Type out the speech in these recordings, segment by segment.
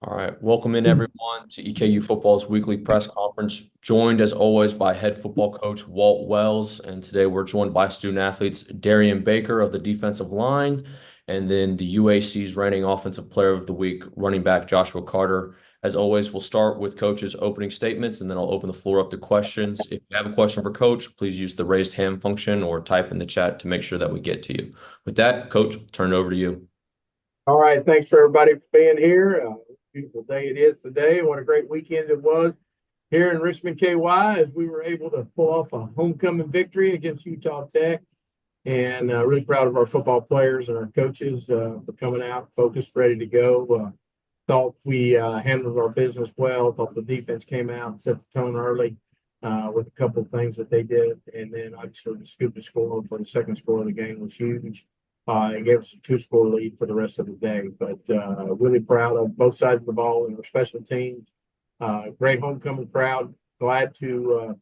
All right, welcome in everyone to EKU Football's weekly press conference, joined as always by head football coach Walt Wells. And today we're joined by student athletes Darrian Baker of the defensive line, and then the UAC's reigning offensive player of the week, running back Joshua Carter. As always, we'll start with coach's opening statements, and then I'll open the floor up to questions. If you have a question for coach, please use the raised hand function or type in the chat to make sure that we get to you. With that, coach, turn it over to you. All right, thanks for everybody for being here. Beautiful day it is today. What a great weekend it was here in Richmond, KY, as we were able to pull off a homecoming victory against Utah Tech. And really proud of our football players and our coaches for coming out, focused, ready to go. Thought we handled our business well. Thought the defense came out and set the tone early with a couple of things that they did. And then obviously the scoop and score for the second score of the game was huge. It gave us a two-score lead for the rest of the day. But really proud of both sides of the ball and our special teams. Great homecoming crowd. Glad to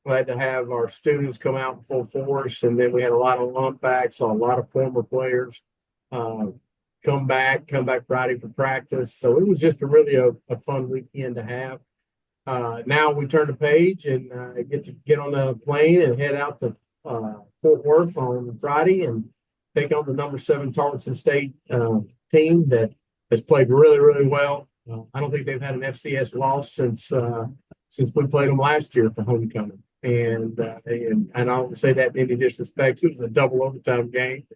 have our students come out in full force. And then we had a lot of lumpbacks, a lot of former players uh, come back Friday for practice. So it was just a fun weekend to have. Now we turn the page and get on the plane and head out to Fort Worth on Friday and take on the number 7 Tarleton State team that has played really, really well. I don't think they've had an FCS loss since we played them last year for homecoming. And I don't say that in any disrespect. It was a double overtime game,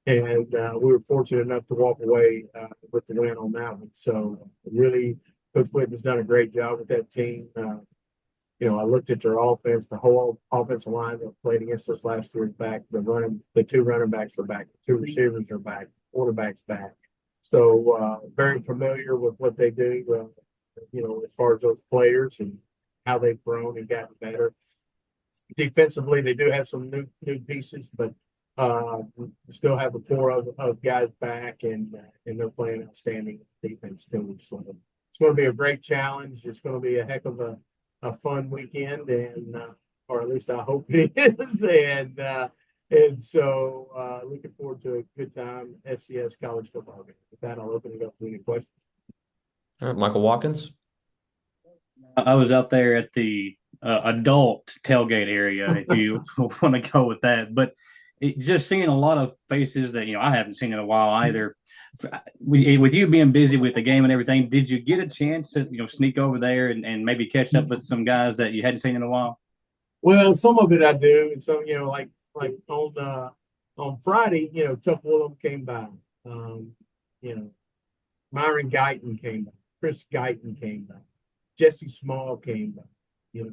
and we were fortunate enough to walk away with the win on that one. So really, Coach Whitman's done a great job with that team. I looked at their offense, the whole offensive line that played against us last year is back. The 2 running backs are back, the 2 receivers are back, quarterback's back. So very familiar with what they do, as far as those players and how they've grown and gotten better. Defensively, they do have some new pieces, but still have a core of guys back, and they're playing outstanding defense too. So it's going to be a great challenge. It's going to be a heck of a fun weekend, and or at least I hope it is. And so looking forward to a good time FCS college football game. With that, I'll open it up to any questions. All right, Michael Watkins. I was out there at the adult tailgate area, if you want to go with that. But just seeing a lot of faces that I haven't seen in a while either. With you being busy with the game and everything, did you get a chance to sneak over there and maybe catch up with some guys that you hadn't seen in a while? Well, some of it I do, and some like on Friday, Tough Willem came by. You know, Myron Guyton came by. Chris Guyton came by. Jesse Small came by. You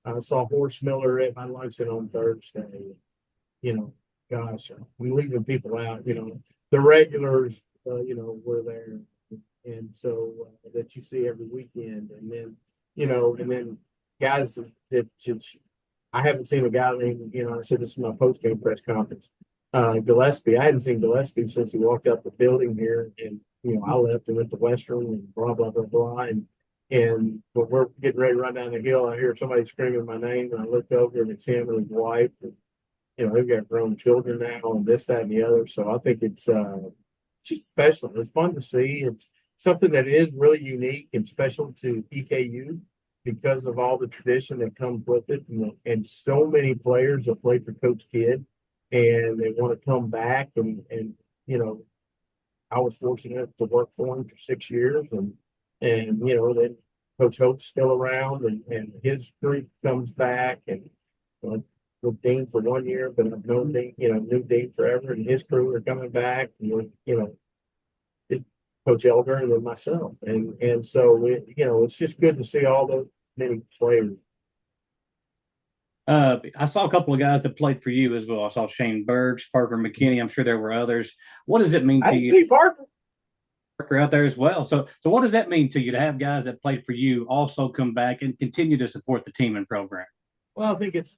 know, I saw Horst Miller at my luncheon on Thursday. Gosh, I'm leaving people out. The regulars, were there, and so that you see every weekend, and then guys that just I haven't seen a guy named. I said this in my post game press conference. Gillespie, I hadn't seen Gillespie since he walked out the building here, and I left and went to Western and blah blah blah blah, and but we're getting ready to run down the hill. I hear somebody screaming my name, and I look over and it's him and his wife. And, they've got grown children now, and this, that, and the other. So I think it's just special. It's fun to see. It's something that is really unique and special to EKU because of all the tradition that comes with it, and so many players have played for Coach Kidd, and they want to come back. And I was fortunate enough to work for him for 6 years, and then Coach Hope's still around, and his group comes back, and with Dean for 1 year, but I've known Dean, knew Dean forever, and his crew are coming back, and Coach Elder and then myself, and so it's just good to see all those many players. I saw a couple of guys that played for you as well. I saw Shane Burks, Parker McKinney. I'm sure there were others. What does it mean I to didn't you? see Parker. Parker out there as well. So what does that mean to you to have guys that played for you also come back and continue to support the team and program? Well, I think it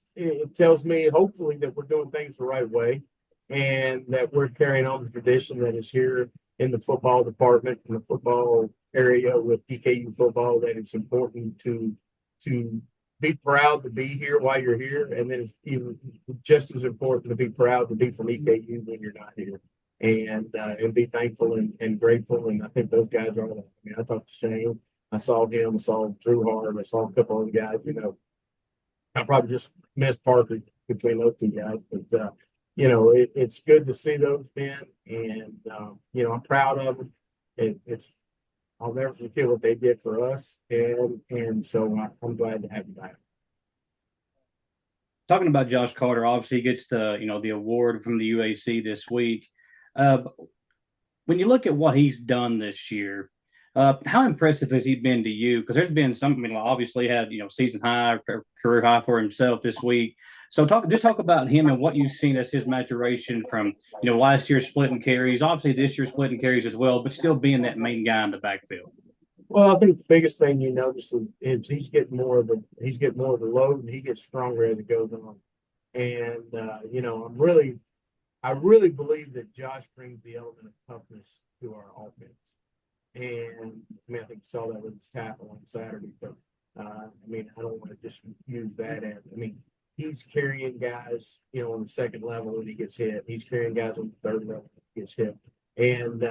tells me hopefully that we're doing things the right way, and that we're carrying on the tradition that is here in the football department, in the football area with EKU football, that it's important to be proud to be here while you're here, and then it's even just as important to be proud to be from EKU when you're not here. and be thankful and grateful. And I think those guys are that. I mean, I talked to Shane, I saw him, I saw Drew Hart, I saw a couple of guys. I probably just missed Parker between those two guys, but it's good to see those men, and I'm proud of them. It's I'll never forget what they did for us, and so I'm glad to have them back. Talking about Josh Carter, obviously he gets the award from the UAC this week. Uh, when you look at what he's done this year, how impressive has he been to you? Because there's been some, I mean, obviously had season high, career high for himself this week. So talk about him and what you've seen as his maturation from last year splitting carries, obviously this year splitting carries as well, but still being that main guy in the backfield. Well, I think the biggest thing you notice is he's getting more of the load, and he gets stronger as it goes on. And I really believe that Josh brings the element of toughness to our offense. And I mean, I think you saw that with his tackle on Saturday. But I mean, I don't want to just use that as. I mean, he's carrying guys, on the second level when he gets hit. He's carrying guys on the third level when he gets hit, and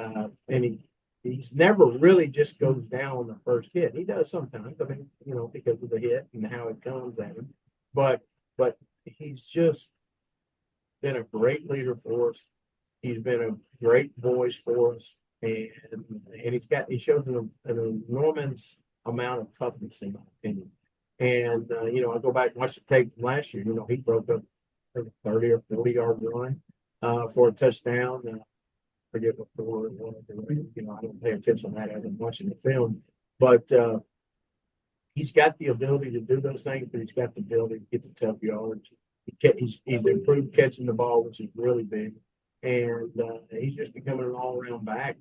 he's never really just goes down on the first hit. He does sometimes. I mean, because of the hit and how it comes at him. But he's just been a great leader for us. He's been a great voice for us, and he shows an enormous amount of toughness in my opinion. And I go back and watch the tape from last year. He broke up a 30 or 40-yard run for a touchdown. Forget what the word was. I don't pay attention to that as I'm watching the film, but he's got the ability to do those things, but he's got the ability to get the tough yards. He's improved catching the ball, which is really big, and he's just becoming an all-around back.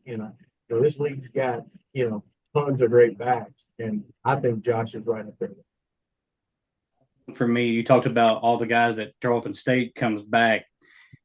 This league's got tons of great backs, and I think Josh is right up there. For me, you talked about all the guys that Tarleton State comes back.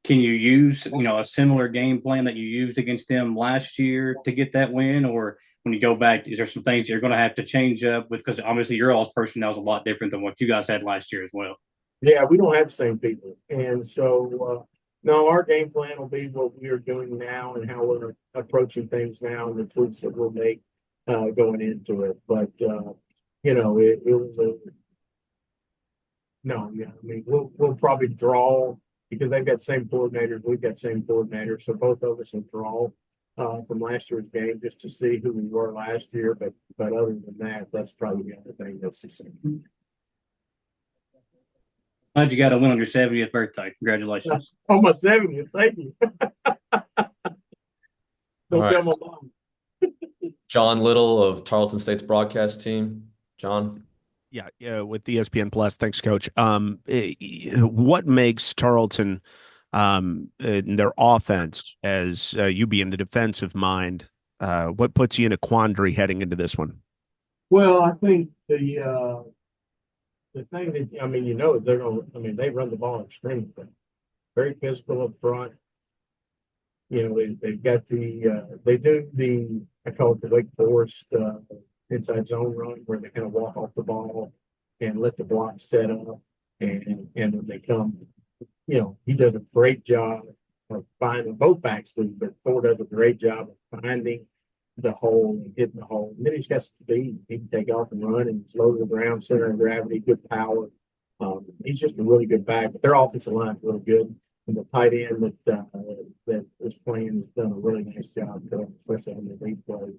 Can you use a similar game plan that you used against them last year to get that win, or when you go back, is there some things you're going to have to change up with? Because obviously your all's personnel is a lot different than what you guys had last year as well. Yeah, we don't have the same people, and so no, our game plan will be what we are doing now and how we're approaching things now and the tweaks that we'll make going into it. But it was a no, yeah. I mean, we'll probably draw because they've got the same coordinators, we've got the same coordinators, so both of us will draw from last year's game just to see who we were last year. But other than that, that's probably the other thing that's the same. Glad you got a win on your 70th birthday. Congratulations. On my 70th, thank you. Don't tell my mom. John Little of Tarleton State's broadcast team. John. Yeah, with ESPN Plus. Thanks, Coach. What makes Tarleton in their offense, as you being the defensive mind, what puts you in a quandary heading into this one? Well, I think the thing that they're going. I mean, they run the ball extremely well, very physical up front. They've got they do the I call it the Wake Forest inside zone run where they kind of walk off the ball and let the block set up, and when they come, he does a great job of finding both backs do, but Ford does a great job of finding the hole and hitting the hole. And then he's got speed. He can take off and run, and he's low to the ground, center of gravity, good power. He's just a really good back. But their offensive line is really good. And the tight end that is playing has done a really nice job, especially on the lead plays.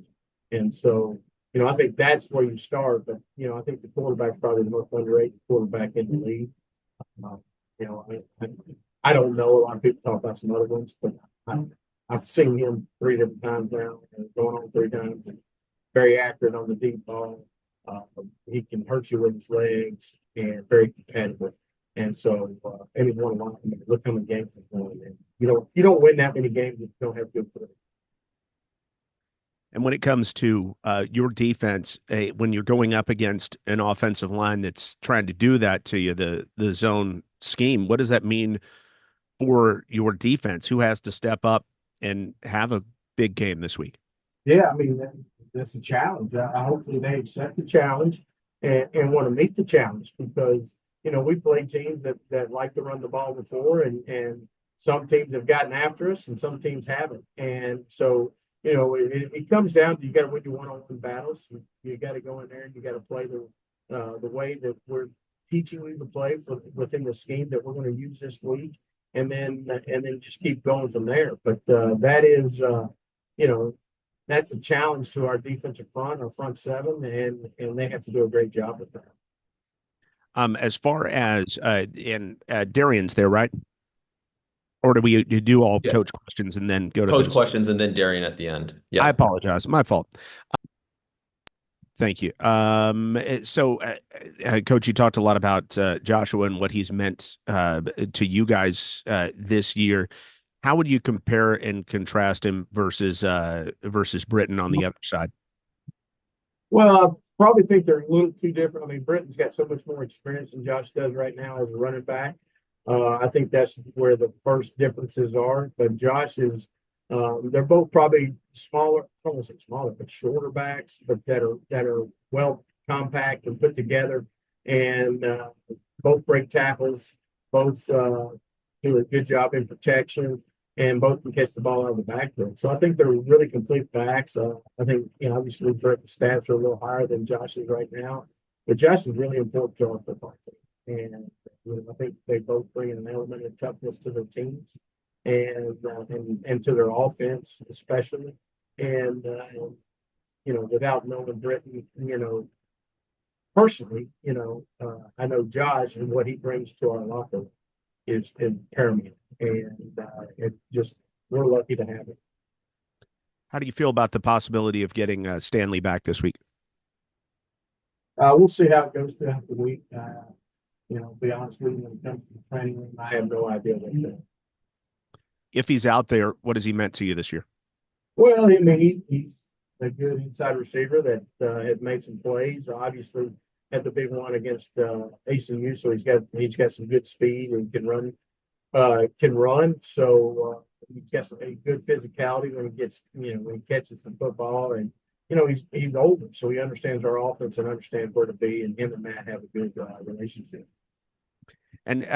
And so, I think that's where you start. But, I think the quarterback's probably the most underrated quarterback in the league. I don't know. A lot of people talk about some other ones, but I've seen him 3 different times now, going on 3 times, and very accurate on the deep ball. He can hurt you with his legs and very competitive. And so, and he's won a lot. I mean, look how many games he's won. And you don't win that many games if you don't have good players. And when it comes to your defense, when you're going up against an offensive line that's trying to do that to you, the zone scheme, what does that mean for your defense? Who has to step up and have a big game this week? Yeah, I mean, that's a challenge. Hopefully they accept the challenge and want to meet the challenge because, we play teams that like to run the ball before and some teams have gotten after us and some teams haven't. And so, it comes down to you got to win your one-on-one battles. You got to go in there and you got to play the way that we're teaching you to play within the scheme that we're going to use this week, and then just keep going from there. But that is, that's a challenge to our defensive front, our front seven, and they have to do a great job with that. As far as Darrian's there, right? Or do we do all coach questions and then go to coach questions and then Darrian at the end? Yeah, I apologize, my fault. Thank you. So, Coach, you talked a lot about Joshua and what he's meant to you guys this year. How would you compare and contrast him versus Britton on the other side? Well, I probably think they're a little too different. I mean, Britton's got so much more experience than Josh does right now as a running back. I think that's where the first differences are. But Josh is, they're both probably smaller, I don't want to say smaller, but shorter backs, but that are well compact and put together, and both break tackles, both do a good job in protection, and both can catch the ball out of the backfield. So I think they're really complete backs. I think, obviously Brett's stats are a little higher than Josh's right now, but Josh is really important to our football team. And I think they both bring an element of toughness to their teams and to their offense, especially. And without knowing Britton, personally, I know Josh and what he brings to our locker is paramount. And it just, we're lucky to have it. How do you feel about the possibility of getting Stanley back this week? We'll see how it goes throughout the week. Be honest with you, when it comes to the training room, I have no idea what's going. If he's out there, what has he meant to you this year? Well, I mean, he's a good inside receiver that has made some plays. Obviously, had the big one against ACU, so he's got some good speed and can run. So he's got a good physicality when he catches the football, and he's older, so he understands our offense and understands where to be. And him and Matt have a good relationship. And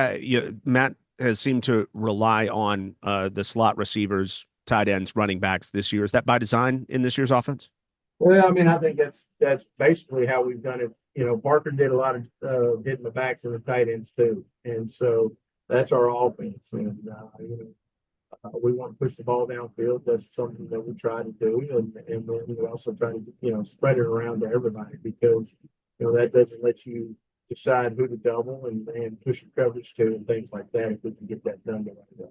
Matt has seemed to rely on the slot receivers, tight ends, running backs this year. Is that by design in this year's offense? Well, I mean, I think that's basically how we've done it. Parker did a lot of hitting the backs and the tight ends too, and so that's our offense. And we want to push the ball downfield. That's something that we try to do, and then we also try to spread it around to everybody, because that doesn't let you decide who to double and push your coverage to and things like that, if we can get that done the right way.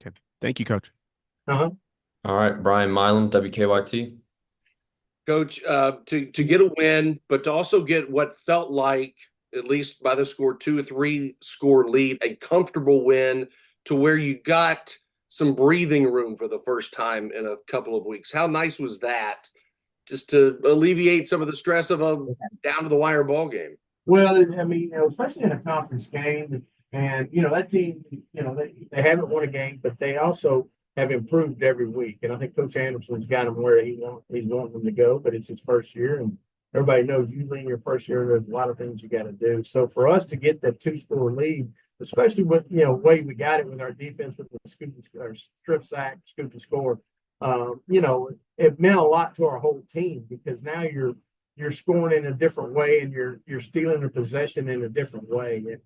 Okay, thank you, Coach. All right, Brian Milam, WKYT. Coach, to get a win, but to also get what felt like, at least by the score, 2 or 3 score lead, a comfortable win to where you got some breathing room for the first time in a couple of weeks. How nice was that, just to alleviate some of the stress of a down to the wire ball game? Well, I mean, especially in a conference game, and that team, they haven't won a game, but they also have improved every week. And I think Coach Anderson's got them where he's wanting them to go, but it's his first year, and everybody knows usually in your first year there's a lot of things you got to do. So for us to get that 2-score lead, especially with way we got it with our defense with the strip sack, scoop and score, it meant a lot to our whole team, because now you're scoring in a different way, and you're stealing a possession in a different way. And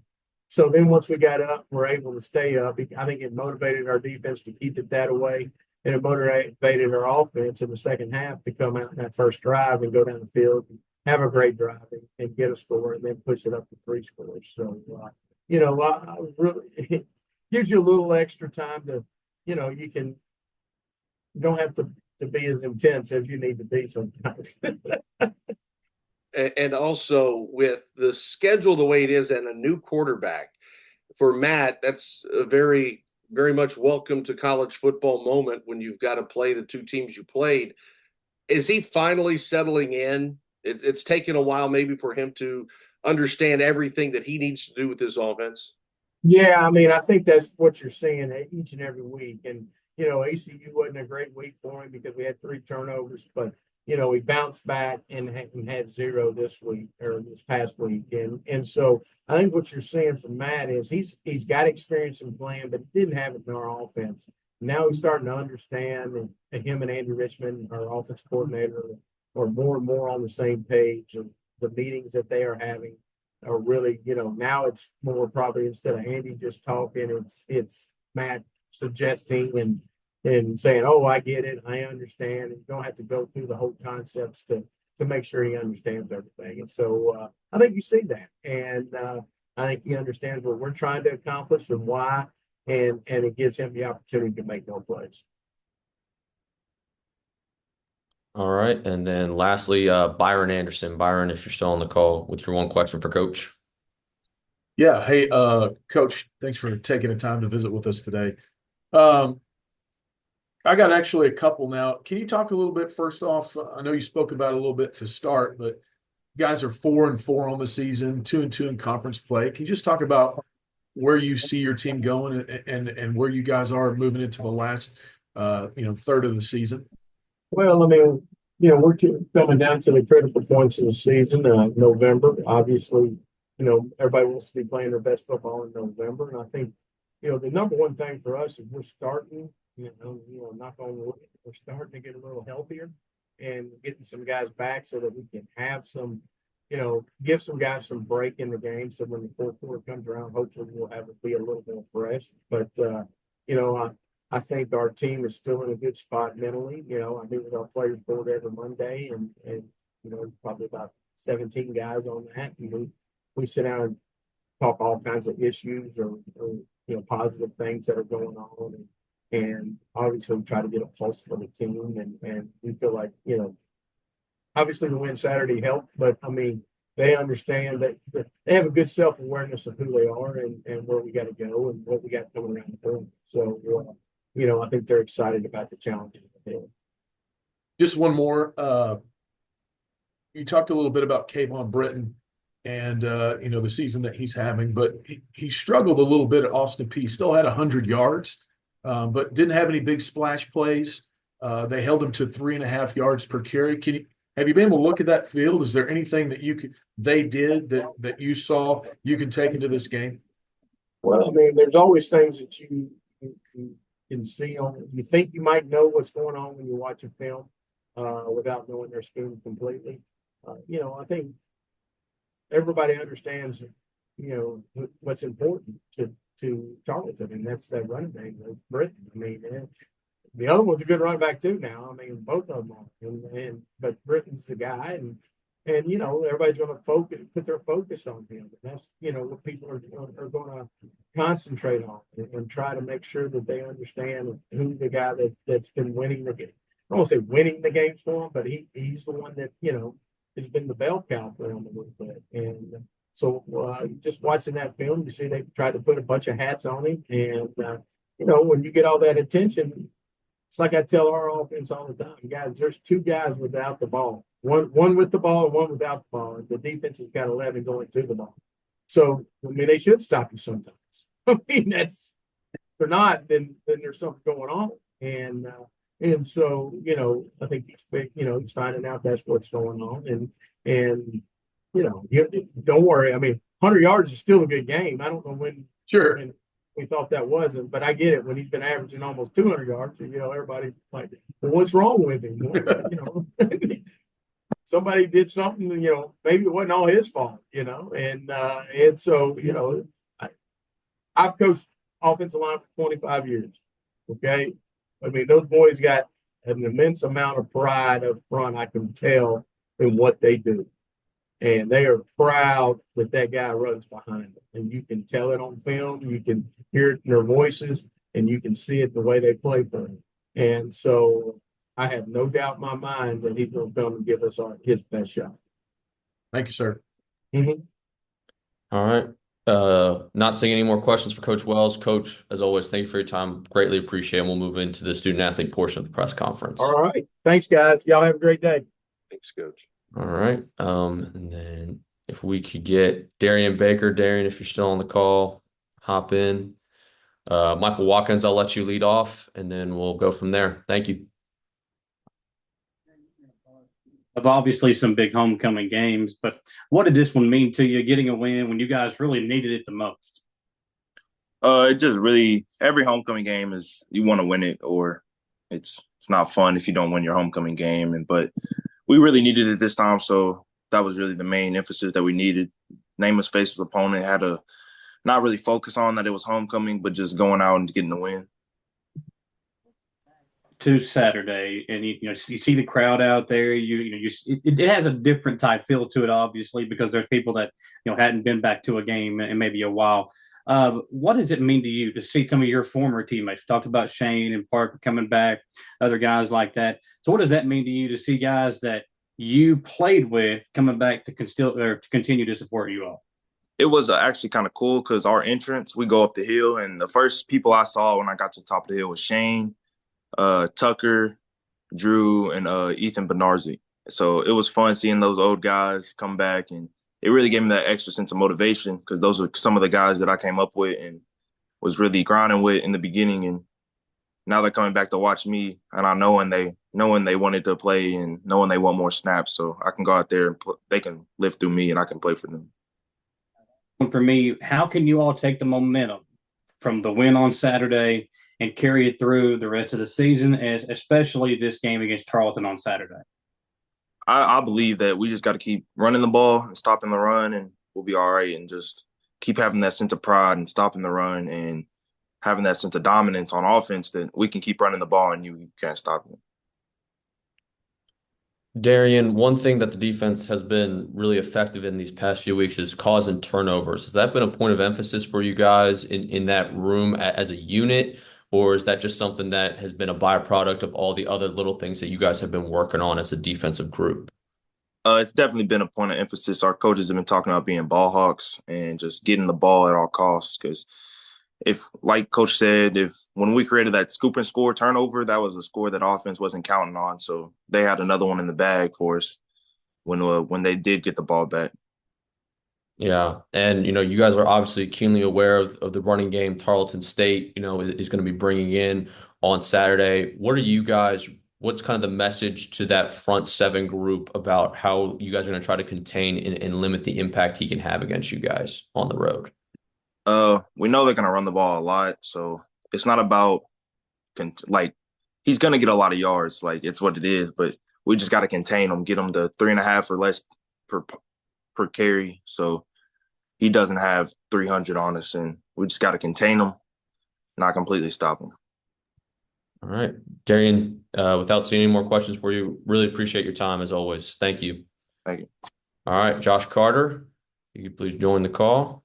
so then once we got up, we're able to stay up. I think it motivated our defense to keep it that way, and it motivated our offense in the second half to come out in that first drive and go down the field and have a great drive and get a score, and then push it up to 3 scores. So, I really, it gives you a little extra time to, you don't have to be as intense as you need to be sometimes. And also with the schedule the way it is and a new quarterback for Matt, that's a very, very much welcome to college football moment when you've got to play the 2 teams you played. Is he finally settling in? It's taken a while maybe for him to understand everything that he needs to do with his offense. Yeah, I mean, I think that's what you're seeing each and every week. And, ACU wasn't a great week for him because we had 3 turnovers, but he bounced back and had 0 this week or this past week. And so I think what you're seeing from Matt is he's got experience in playing, but he didn't have it in our offense. Now he's starting to understand, and him and Andy Richmond, our offense coordinator, are more and more on the same page. And the meetings that they are having are really, now it's more probably instead of Andy just talking, it's Matt suggesting and saying, "Oh, I get it, I understand," and you don't have to go through the whole concepts to make sure he understands everything. And so I think you see that, and I think he understands what we're trying to accomplish and why, and it gives him the opportunity to make more plays. All right. And then lastly, Byron Anderson. Byron, if you're still on the call with your one question for Coach. Yeah. Hey, Coach, thanks for taking the time to visit with us today. I got actually a couple now. Can you talk a little bit first off? I know you spoke about it a little bit to start, but you guys are 4-4 on the season, 2-2 in conference play. Can you just talk about where you see your team going and where you guys are moving into the last third of the season? Well, I mean, we're coming down to the critical points of the season, November. Obviously, everybody wants to be playing their best football in November. And I think, the number one thing for us is we're starting, knock on wood, we're starting to get a little healthier and getting some guys back so that we can have some, give some guys some break in the game. So when the fourth quarter comes around, hopefully we'll have it be a little more fresh. But, I think our team is still in a good spot mentally. I meet with our players board every Monday and probably about 17 guys on that. And we sit down and talk all kinds of issues or positive things that are going on. And obviously try to get a pulse for the team. And we feel like, obviously the win Saturday helped, but I mean, they understand that they have a good self-awareness of who they are and where we got to go and what we got coming around the corner. So, I think they're excited about the challenges ahead. Just one more. You talked a little bit about Kayvon Britton and the season that he's having, but he struggled a little bit at Austin Peay. Still had 100 yards, but didn't have any big splash plays. They held him to 3.5 yards per carry. Have you been able to look at that field? Is there anything that they did that you saw you can take into this game? Well, I mean, there's always things that you can see you think you might know what's going on when you watch a film without knowing their scheme completely. I think everybody understands, what's important to Tarleton, and that's that running back, Britton. I mean, the other one's a good running back too now. I mean, both of them are. But Britton's the guy, and everybody's going to put their focus on him. And that's, what people are going to concentrate on and try to make sure that they understand who the guy that's been winning the game. I don't want to say winning the games for him, but he's the one that, has been the bell cow for him a little bit. And so just watching that film, you see they tried to put a bunch of hats on him. And, when you get all that attention, it's like I tell our offense all the time, guys, there's 2 guys without the ball. One with the ball and one without the ball. The defense has got 11 going to the ball. So, I mean, they should stop you sometimes. I mean, if they're not, then there's something going on. And so, I think he's finding out that's what's going on. And don't worry. I mean, 100 yards is still a good game. I don't know when. Sure. When we thought that wasn't, but I get it. When he's been averaging almost 200 yards, everybody's like, well, what's wrong with him? Somebody did something, maybe it wasn't all his fault, and so, I've coached offensive line for 25 years. Okay. I mean, those boys got an immense amount of pride up front. I can tell in what they do. And they are proud that guy runs behind them. And you can tell it on film. You can hear it in their voices, and you can see it the way they play for him. And so I have no doubt in my mind that he's going to come and give us his best shot. Thank you, sir. Mm-hmm. All right. Not seeing any more questions for Coach Wells. Coach, as always, thank you for your time. Greatly appreciate it. We'll move into the student athlete portion of the press conference. All right. Thanks, guys. Y'all have a great day. Thanks, Coach. All right. And then if we could get Darrian Baker. Darrian, if you're still on the call, hop in. Michael Watkins, I'll let you lead off, and then we'll go from there. Thank you. Of obviously some big homecoming games, but what did this one mean to you, getting a win when you guys really needed it the most? It just really every homecoming game is you want to win it, or it's not fun if you don't win your homecoming game. And but we really needed it this time, so that was really the main emphasis that we needed. Nameless faceless opponent had to not really focus on that it was homecoming, but just going out and getting the win. To Saturday, and you see the crowd out there. It has a different type feel to it, obviously, because there's people that hadn't been back to a game in maybe a while. What does it mean to you to see some of your former teammates? We talked about Shane and Parker coming back, other guys like that. So, what does that mean to you to see guys that you played with coming back to continue to support you all? It was actually kind of cool because our entrance, we go up the hill, and the first people I saw when I got to the top of the hill was Shane, Tucker, Drew, and Ethan Benarzi. So it was fun seeing those old guys come back, and it really gave me that extra sense of motivation because those are some of the guys that I came up with and was really grinding with in the beginning. And now they're coming back to watch me, and I knowing they wanted to play and knowing they want more snaps, so I can go out there and they can live through me, and I can play for them. And for me, how can you all take the momentum from the win on Saturday and carry it through the rest of the season, especially this game against Tarleton on Saturday? I believe that we just got to keep running the ball and stopping the run, and we'll be all right. And just keep having that sense of pride and stopping the run and having that sense of dominance on offense that we can keep running the ball and you can't stop it. Darrian, one thing that the defense has been really effective in these past few weeks is causing turnovers. Has that been a point of emphasis for you guys in that room as a unit, or is that just something that has been a byproduct of all the other little things that you guys have been working on as a defensive group? It's definitely been a point of emphasis. Our coaches have been talking about being ball hawks and just getting the ball at all costs. Because if, like Coach said, if when we created that scoop and score turnover, that was a score that offense wasn't counting on. So they had another one in the bag for us when they did get the ball back. Yeah. And, you guys are obviously keenly aware of the running game Tarleton State, is going to be bringing in on Saturday. What's kind of the message to that front seven group about how you guys are going to try to contain and limit the impact he can have against you guys on the road? We know they're going to run the ball a lot. So it's not about, like, he's going to get a lot of yards. Like, it's what it is. But we just got to contain him, get him to 3.5 or less per carry. So he doesn't have 300 on us, and we just got to contain him, not completely stop him. All right. Darrian, without seeing any more questions for you, really appreciate your time as always. Thank you. Thank you. All right. Josh Carter, you can please join the call.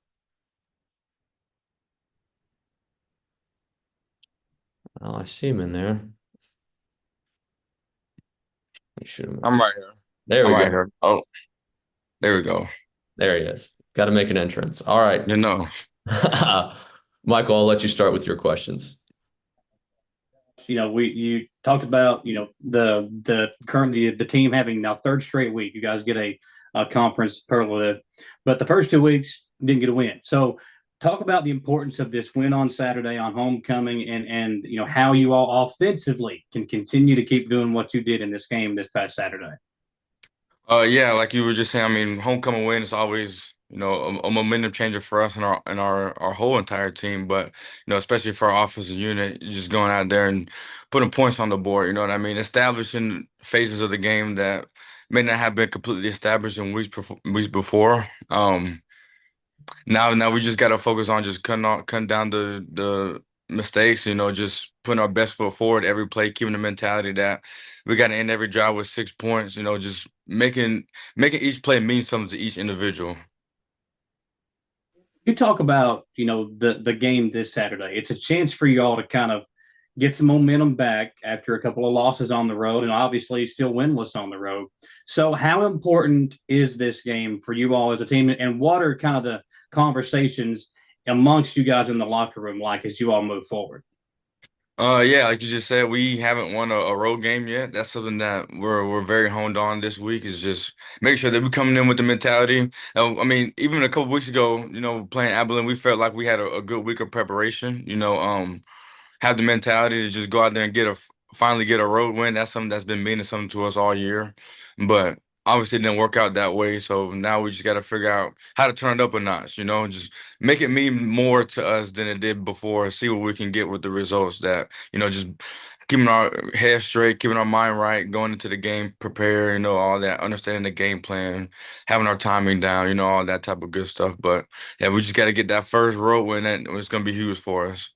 Oh, I see him in there. I'm right here. There we I'm go. right here. Oh, there we go. There he is. Got to make an entrance. All right. You know, Michael, I'll let you start with your questions. You talked about the team having now third straight week. You guys get a conference superlative, but the first 2 weeks didn't get a win. So talk about the importance of this win on Saturday on homecoming, and how you all offensively can continue to keep doing what you did in this game this past Saturday. yeah, like you were just saying, I mean, homecoming win is always, a momentum changer for us and our whole entire team. But, especially for our offensive unit, just going out there and putting points on the board, you know what I mean? Establishing phases of the game that may not have been completely established in weeks before. Now we just got to focus on just cutting down the mistakes, just putting our best foot forward every play, keeping the mentality that we got to end every drive with 6 points, just making each play mean something to each individual. You talk about the game this Saturday. It's a chance for you all to kind of get some momentum back after a couple of losses on the road, and obviously still winless on the road. So, how important is this game for you all as a team, and what are kind of the conversations amongst you guys in the locker room like as you all move forward? Yeah, like you just said, we haven't won a road game yet. That's something that we're very honed on this week, is just make sure that we're coming in with the mentality. I mean, even a couple weeks ago, playing Abilene, we felt like we had a good week of preparation. Have the mentality to just go out there and get finally get a road win. That's something that's been meaning something to us all year, but obviously it didn't work out that way. So now we just got to figure out how to turn it up a notch. Just make it mean more to us than it did before. See what we can get with the results. That just keeping our head straight, keeping our mind right, going into the game, prepare. All that, understanding the game plan, having our timing down. All that type of good stuff. But yeah, we just got to get that first road win. And it's going to be huge for us.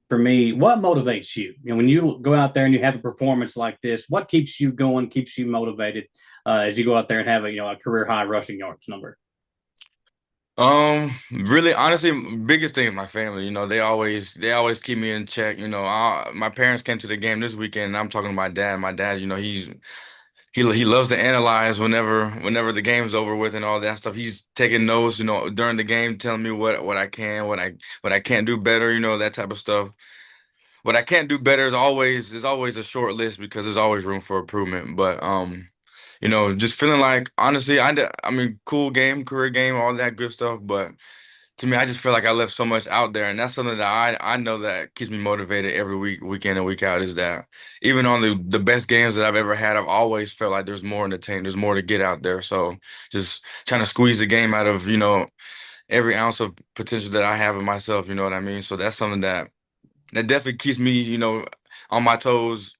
For me, what motivates you? When you go out there and you have a performance like this, what keeps you going, keeps you motivated as you go out there and have a career high rushing yards number? Really, honestly, biggest thing is my family. They always keep me in check. My parents came to the game this weekend, and I'm talking to my dad. My dad, he loves to analyze whenever the game's over with and all that stuff. He's taking notes, during the game, telling me what I can, what I can't do better, that type of stuff. What I can't do better is always a short list because there's always room for improvement. But just feeling like honestly, I mean, cool game, career game, all that good stuff. But to me, I just feel like I left so much out there, and that's something that I know that keeps me motivated every week in and week out. Is that even on the best games that I've ever had, I've always felt like there's more in the tank, there's more to get out there. So just trying to squeeze the game out of every ounce of potential that I have in myself. You know what I mean? So that's something that definitely keeps me on my toes,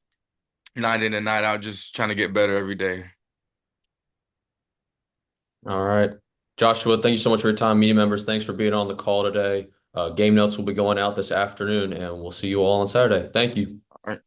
night in and night out, just trying to get better every day. All right. Joshua, thank you so much for your time. Media members, thanks for being on the call today. Game notes will be going out this afternoon, and we'll see you all on Saturday. Thank you. All right.